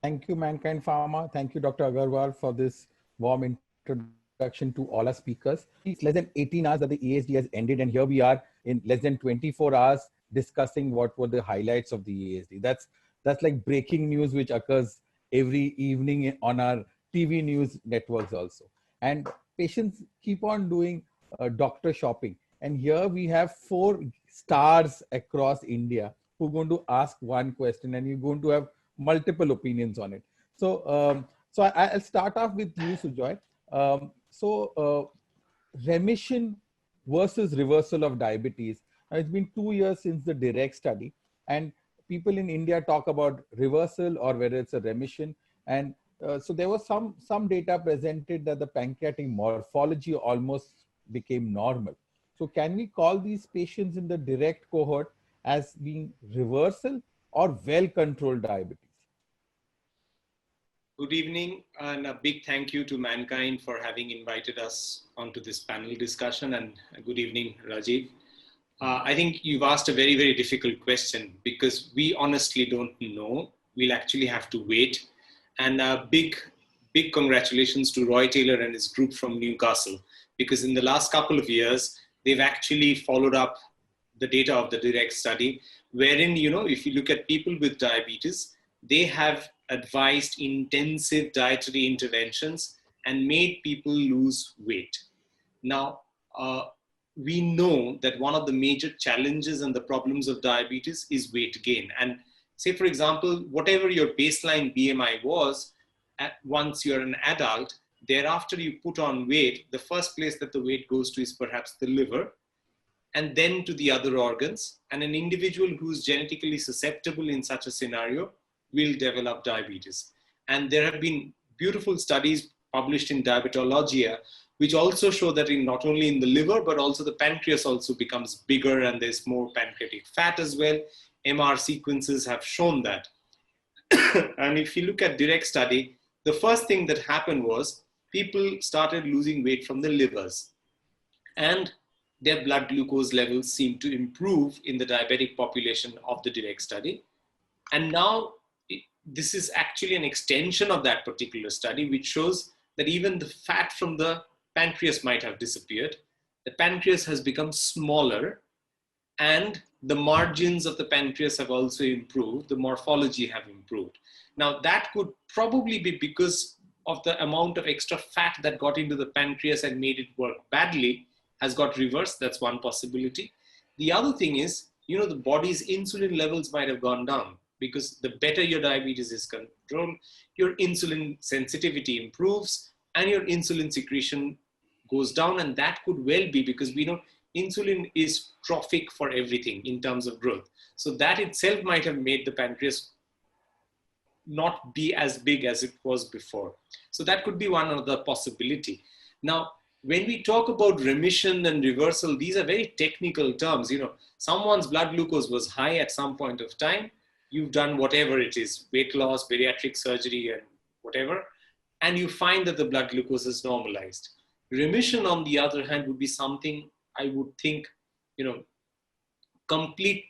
Thank you, Mankind Pharma. Thank you, Dr. Agarwal, for this warm introduction to all our speakers. It's less than 18 hours that the ESD has ended, and here we are in less than 24 hours discussing what were the highlights of the ESD. That's like breaking news, which occurs every evening on our TV news networks also. And patients keep on doing doctor shopping. And here we have 4 stars across India who are going to ask one question, and you're going to have multiple opinions on it. So I'll start off with you, Sujoy. Remission versus reversal of diabetes. Now, it's been 2 years since the direct study, and people in India talk about reversal or whether it's a remission. And so there was some data presented that the pancreatic morphology almost became normal. So can we call these patients in the direct cohort as being reversal or well-controlled diabetes? Good evening, and a big thank you to Mankind for having invited us onto this panel discussion, and good evening, Rajiv. I think you've asked a very, very difficult question because we honestly don't know. We'll actually have to wait. And a big congratulations to Roy Taylor and his group from Newcastle, because in the last couple of years, they've actually followed up the data of the direct study, wherein, if you look at people with diabetes, they have advised intensive dietary interventions and made people lose weight. Now, we know that one of the major challenges and the problems of diabetes is weight gain. And say, for example, whatever your baseline BMI was, once you're an adult, thereafter you put on weight, the first place that the weight goes to is perhaps the liver, and then to the other organs. And an individual who's genetically susceptible in such a scenario will develop diabetes. And there have been beautiful studies published in Diabetologia, which also show that not only in the liver, but also the pancreas also becomes bigger and there's more pancreatic fat as well. MR sequences have shown that. And if you look at direct study, the first thing that happened was people started losing weight from the livers, and their blood glucose levels seemed to improve in the diabetic population of the direct study. And now this is actually an extension of that particular study, which shows that even the fat from the pancreas might have disappeared. The pancreas has become smaller, and the margins of the pancreas have also improved. The morphology have improved. Now, that could probably be because of the amount of extra fat that got into the pancreas and made it work badly has got reversed. That's one possibility. The other thing is, the body's insulin levels might have gone down, because the better your diabetes is controlled, your insulin sensitivity improves and your insulin secretion goes down. And that could well be because we know insulin is trophic for everything in terms of growth. So that itself might have made the pancreas not be as big as it was before. So that could be one other possibility. Now, when we talk about remission and reversal, these are very technical terms. Someone's blood glucose was high at some point of time. You've done whatever it is, weight loss, bariatric surgery, and whatever, and you find that the blood glucose is normalized. Remission, on the other hand, would be something I would think, complete.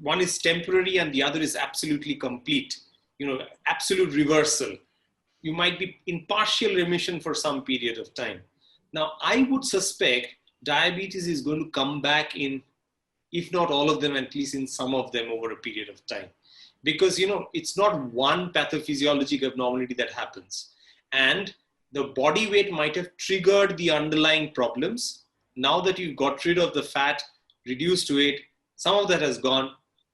One is temporary and the other is absolutely complete, absolute reversal. You might be in partial remission for some period of time. Now, I would suspect diabetes is going to come back in, if not all of them, at least in some of them over a period of time. Because, it's not one pathophysiologic abnormality that happens. And the body weight might have triggered the underlying problems. Now that you've got rid of the fat, reduced weight, some of that has gone.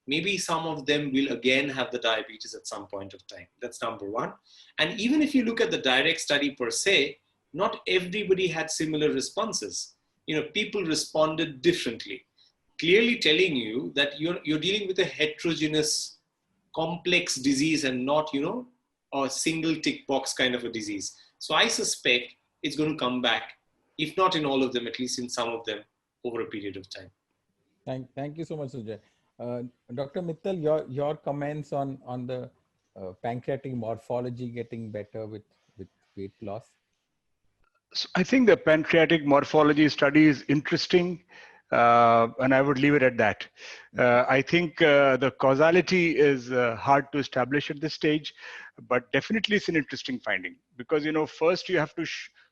Maybe some of them will again have the diabetes at some point of time. That's number one. And even if you look at the direct study per se, not everybody had similar responses. People responded differently, clearly telling you that you're dealing with a heterogeneous, complex disease and not, a single tick box kind of a disease. So I suspect it's going to come back, if not in all of them, at least in some of them over a period of time. Thank you so much, Sujay. Dr. Mittal, your comments on the pancreatic morphology getting better with weight loss? So I think the pancreatic morphology study is interesting, and I would leave it at that. I think the causality is hard to establish at this stage. but definitely it's an interesting finding because, first you have to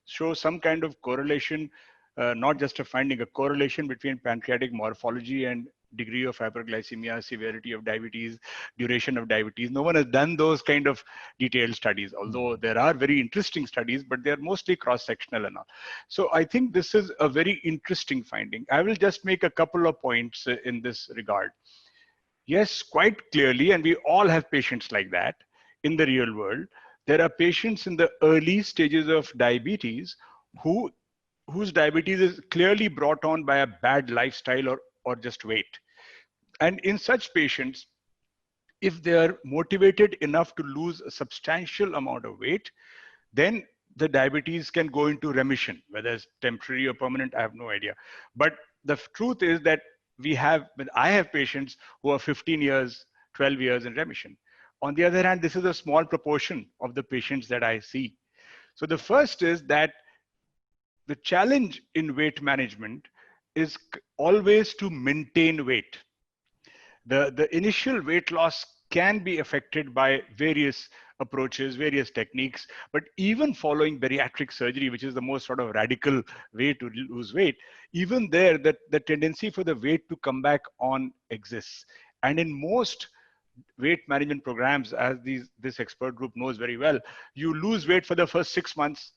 show some kind of correlation, not just a finding, a correlation between pancreatic morphology and degree of hyperglycemia, severity of diabetes, duration of diabetes. No one has done those kind of detailed studies, although there are very interesting studies, but they're mostly cross-sectional and all. So I think this is a very interesting finding. I will just make a couple of points in this regard. Yes, quite clearly, and we all have patients like that in the real world. There are patients in the early stages of diabetes whose diabetes is clearly brought on by a bad lifestyle or just weight. And in such patients, if they are motivated enough to lose a substantial amount of weight, then the diabetes can go into remission. Whether it's temporary or permanent, I have no idea. But the truth is that I have patients who are 15 years, 12 years in remission. On the other hand, this is a small proportion of the patients that I see. So the first is that the challenge in weight management is always to maintain weight. The initial weight loss can be affected by various approaches, various techniques, but even following bariatric surgery, which is the most sort of radical way to lose weight, even there, the tendency for the weight to come back on exists. And in most weight management programs, as this expert group knows very well, you lose weight for the first 6 months,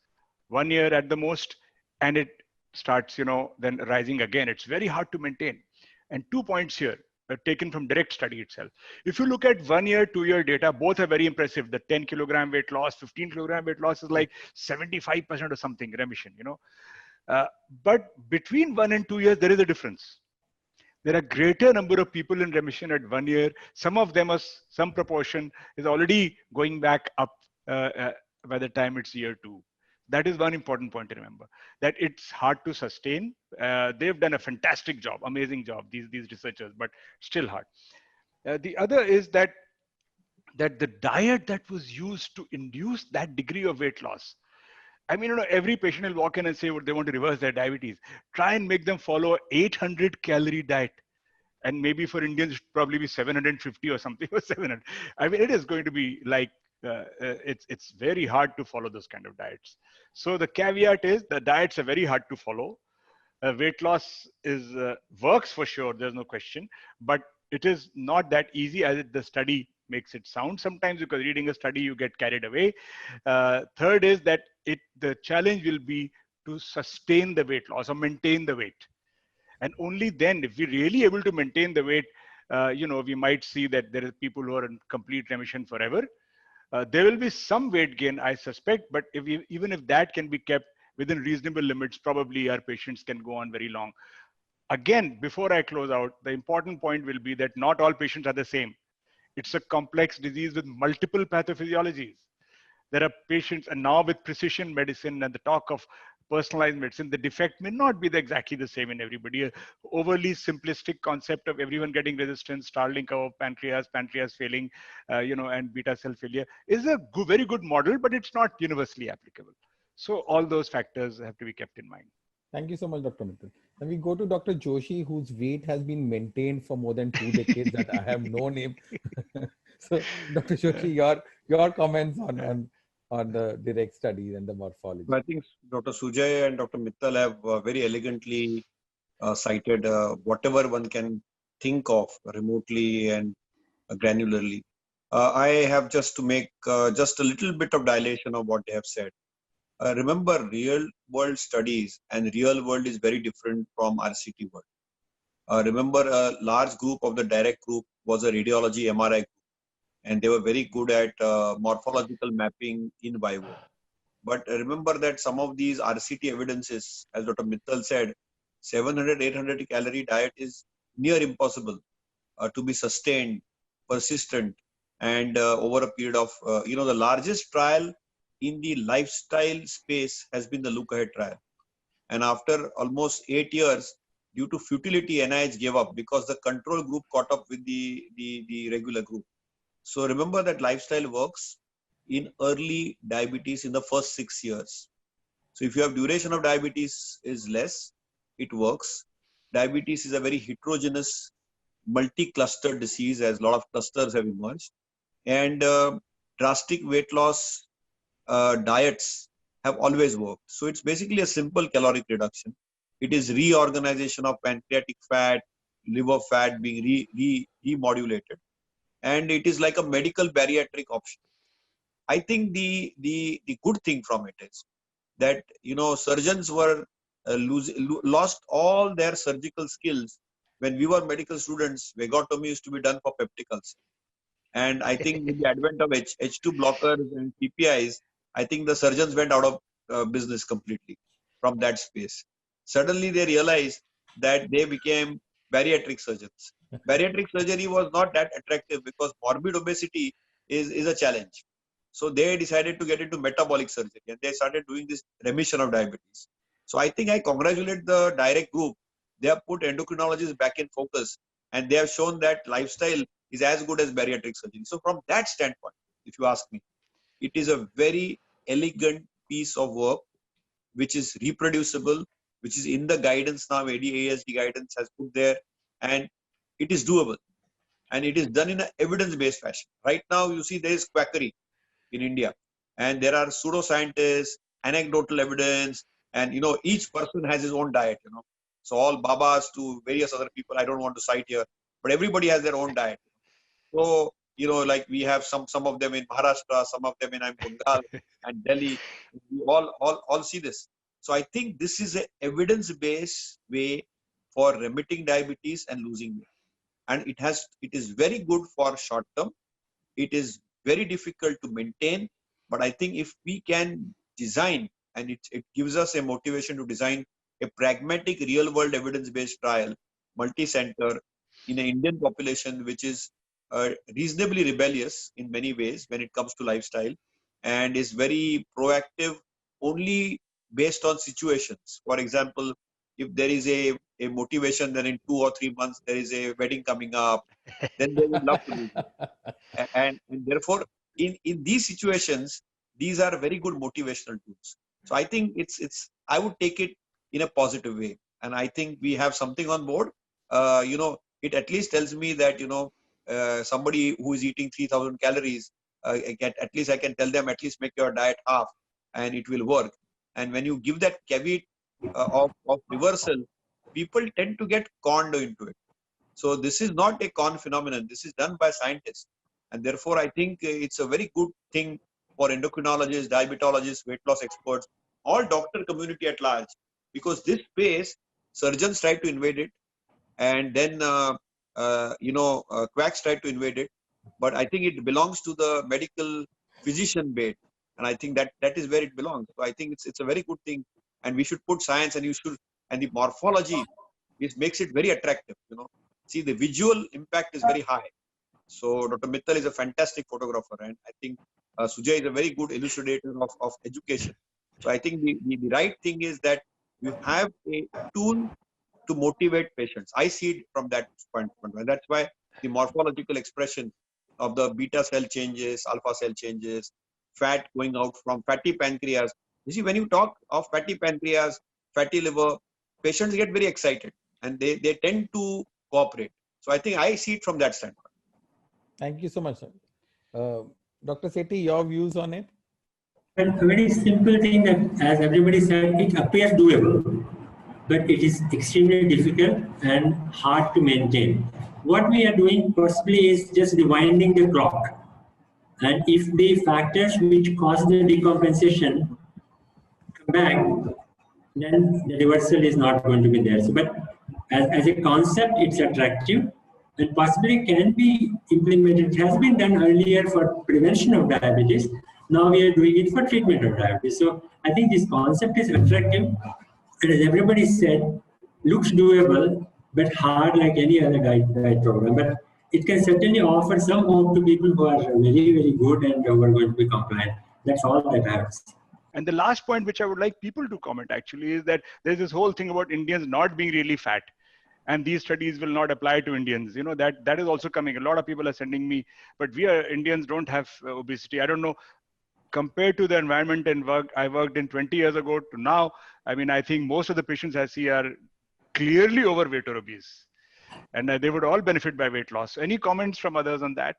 1 year at the most, and it starts, then rising again. It's very hard to maintain. And 2 points here, taken from direct study itself. If you look at 1 year, 2 year data, both are very impressive. The 10 kilogram weight loss, 15 kilogram weight loss is like 75% or something remission, but between 1 and 2 years, there is a difference. There are greater number of people in remission at 1 year. Some of them, some proportion is already going back up by the time it's year 2. That is one important point to remember, that it's hard to sustain. They've done a fantastic job, amazing job, these researchers, but still hard. The other is that the diet that was used to induce that degree of weight loss. I mean, every patient will walk in and say they want to reverse their diabetes. Try and make them follow 800 calorie diet. And maybe for Indians, it probably be 750 or something, or 700. I mean, it is going to be like, it's very hard to follow those kind of diets. So the caveat is the diets are very hard to follow. Weight loss works for sure, there's no question, but it is not that easy as the study makes it sound sometimes, because reading a study, you get carried away. Third is that the challenge will be to sustain the weight loss or maintain the weight. And only then, if we're really able to maintain the weight, we might see that there are people who are in complete remission forever. There will be some weight gain, I suspect, but even if that can be kept within reasonable limits, probably our patients can go on very long. Again, before I close out, the important point will be that not all patients are the same. It's a complex disease with multiple pathophysiologies. There are patients, and now with precision medicine and the talk of personalized medicine, the defect may not be exactly the same in everybody. A overly simplistic concept of everyone getting resistance, Starling curve, pancreas failing, and beta cell failure is a very good model, but it's not universally applicable. So all those factors have to be kept in mind. Thank you so much, Dr. Mittal. Then we go to Dr. Joshi, whose weight has been maintained for more than 2 decades that I have known him. So, Dr. Joshi, your comments on the direct studies and the morphology. I think Dr. Sujay and Dr. Mittal have very elegantly cited whatever one can think of remotely and granularly. I have just to make just a little bit of dilation of what they have said. Remember, real world studies and real world is very different from RCT world. Remember, a large group of the direct group was a radiology MRI group, and they were very good at morphological mapping in vivo. But remember that some of these RCT evidences, as Dr. Mittal said, 700, 800 calorie diet is near impossible to be sustained, persistent, and over a period of, the largest trial in the lifestyle space has been the Look Ahead trial. And after almost 8 years, due to futility, NIH gave up because the control group caught up with the regular group. So remember that lifestyle works in early diabetes in the first 6 years. So if you have duration of diabetes is less, it works. Diabetes is a very heterogeneous, multi-clustered disease, as a lot of clusters have emerged. And drastic weight loss diets have always worked. So it's basically a simple caloric reduction. It is reorganization of pancreatic fat, liver fat being remodulated. And it is like a medical bariatric option. I think the good thing from it is that, surgeons were lost all their surgical skills. When we were medical students, vagotomy used to be done for peptic ulcer. And I think with the advent of H2 blockers and PPIs, I think the surgeons went out of business completely from that space. Suddenly they realized that they became bariatric surgeons. Bariatric surgery was not that attractive because morbid obesity is a challenge. So they decided to get into metabolic surgery and they started doing this remission of diabetes. So I think I congratulate the direct group. They have put endocrinologists back in focus and they have shown that lifestyle is as good as bariatric surgery. So from that standpoint, if you ask me, it is a very elegant piece of work which is reproducible, which is in the guidance now, ADASD guidance has put there, and it is doable. And it is done in an evidence-based fashion. Right now, you see there is quackery in India, and there are pseudoscientists, anecdotal evidence, and each person has his own diet. So all Babas to various other people, I don't want to cite here, but everybody has their own diet. So like we have some of them in Maharashtra, some of them in Bengal and Delhi. We all see this. So I think this is an evidence-based way for remitting diabetes and losing weight, and it is very good for short term. It is very difficult to maintain, but I think if we can design, and it gives us a motivation to design a pragmatic real-world evidence-based trial, multi-center, in an Indian population which is reasonably rebellious in many ways when it comes to lifestyle and is very proactive only based on situations. For example, if there is a motivation that in 2 or 3 months there is a wedding coming up, then they would love to do it. And therefore, in these situations, these are very good motivational tools. So I think I would take it in a positive way. And I think we have something on board. It at least tells me that, somebody who is eating 3,000 calories, at least I can tell them, at least make your diet half and it will work. And when you give that caveat of reversal, people tend to get conned into it. So this is not a con phenomenon. This is done by scientists. And therefore, I think it's a very good thing for endocrinologists, diabetologists, weight loss experts, all doctor community at large, because this space, surgeons try to invade it, and then quacks try to invade it. But I think it belongs to the medical physician bed, and I think that is where it belongs. So I think it's a very good thing, and we should put science, and the morphology makes it very attractive. See, the visual impact is very high. So Dr. Mittal is a fantastic photographer, and I think Sujay is a very good illustrator of education. So I think the right thing is that you have a tool to motivate patients. I see it from that point. And that's why the morphological expression of the beta cell changes, alpha cell changes, fat going out from fatty pancreas. You see, when you talk of fatty pancreas, fatty liver, patients get very excited and they tend to cooperate. So I think I see it from that standpoint. Thank you so much, sir. Dr. Sethi, your views on it? Well, a very simple thing that, as everybody said, it appears doable, but it is extremely difficult and hard to maintain. What we are doing possibly is just rewinding the clock. And if the factors which cause the decompensation come back, then the reversal is not going to be there. So, but as a concept, it's attractive and possibly can be implemented. It has been done earlier for prevention of diabetes. Now we are doing it for treatment of diabetes. So I think this concept is attractive. And as everybody said, looks doable, but hard like any other guide program. But it can certainly offer some hope to people who are very, very good and who are going to be compliant. That's all that I have to say. And the last point, which I would like people to comment actually, is that there's this whole thing about Indians not being really fat. And these studies will not apply to Indians. That is also coming. A lot of people are sending me, but Indians don't have obesity. I don't know, compared to the environment and work I worked in 20 years ago to now, I think most of the patients I see are clearly overweight or obese. And they would all benefit by weight loss. Any comments from others on that?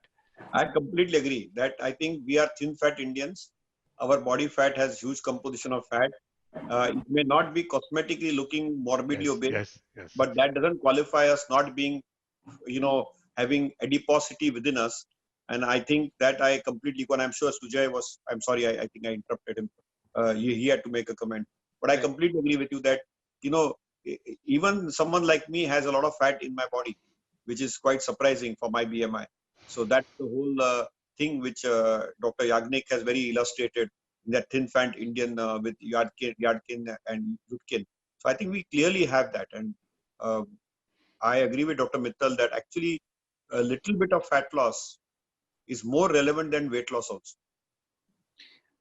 I completely agree that I think we are thin fat Indians. Our body fat has huge composition of fat. It may not be cosmetically looking morbidly Yes, obese, yes, yes. but that doesn't qualify us not being, having adiposity within us. And I think that I completely, and I'm sure Sujay was, I'm sorry, I think I interrupted him. He had to make a comment. But I completely agree with you that, even someone like me has a lot of fat in my body, which is quite surprising for my BMI. So that's the whole thing which Dr. Yagnik has very illustrated in that thin fat Indian with Yadkin and Yudkin. So I think we clearly have that. And I agree with Dr. Mittal that actually a little bit of fat loss is more relevant than weight loss also.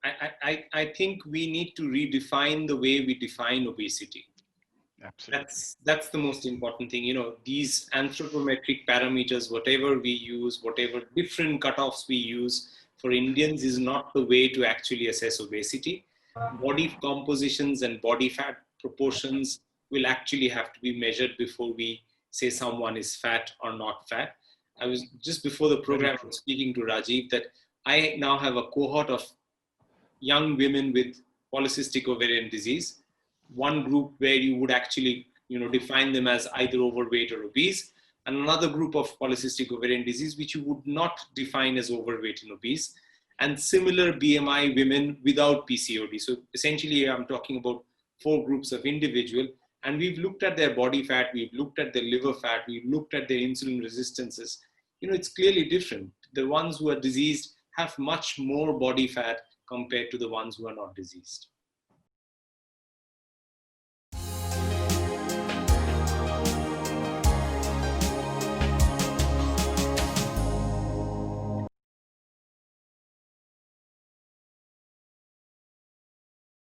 I think we need to redefine the way we define obesity. Absolutely. That's the most important thing. These anthropometric parameters, whatever we use, whatever different cutoffs we use for Indians is not the way to actually assess obesity. Body compositions and body fat proportions will actually have to be measured before we say someone is fat or not fat. I was just before the program speaking to Rajiv that I now have a cohort of young women with polycystic ovarian disease, one group where you would actually define them as either overweight or obese, and another group of polycystic ovarian disease which you would not define as overweight and obese, and similar BMI women without PCOD. So essentially I'm talking about 4 groups of individual, and we've looked at their body fat, we've looked at their liver fat, we've looked at their insulin resistances. It's clearly different. The ones who are diseased have much more body fat compared to the ones who are not diseased.